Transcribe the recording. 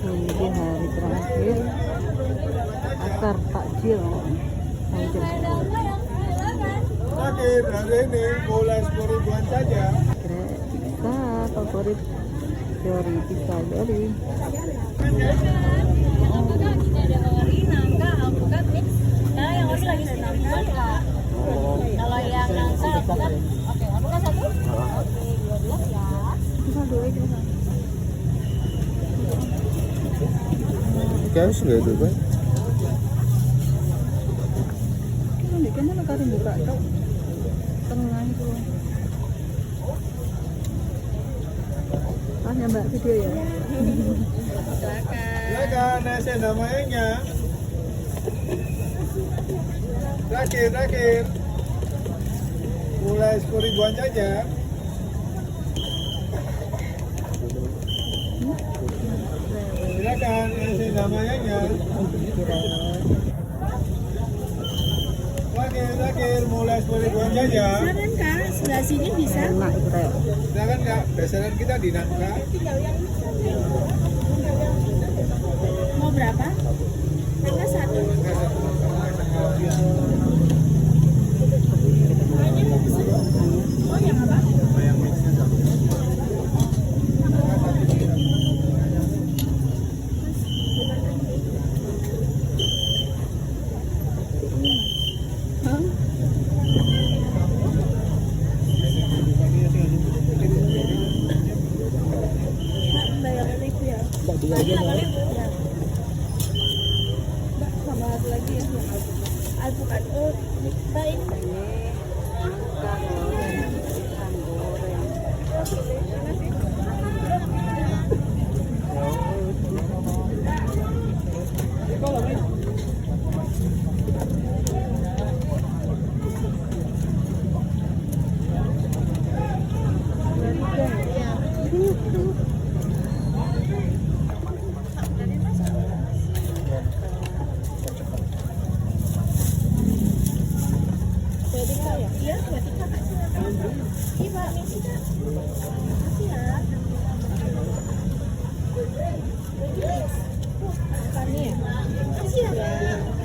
Ini hari terakhir akar takjil. Terakhir hari ini mulai 10.000-an saja. Kita favorit Jori bisa Jori. Nah, yang ori lagi 9.000-an, Kak. Kalau yang nangka alpukat, oke, alpukat satu? Oke, 12 ya. Kayaknya sudah itu kan? Ini kan mana kali buka tuh tengah itu. Ah, ya Mbak video ya. Silakan nasi namanya. Terakhir. Mulai 10.000-an saja. Silakan nasi namanya. Terakhir mulai 10.000-an saja. Silakan, Kak. Sebelah sini bisa. Enak itu kayak. Silakan Kak, besaran kita di nangka. Mau berapa? Nangka satu. Oh, yang apa? Bayarannya itu ya? Ya. Mbak, sama satu lagi ya? Alpukat. Oh, Mbak ini. Angka goreng, ikan goreng. Wedding ya? Iya, wedding Kak. Silakan. Iya, Mbak, misi Kak. Makasih ya. Wedding. Makannya ya? Makasih ya, Kak.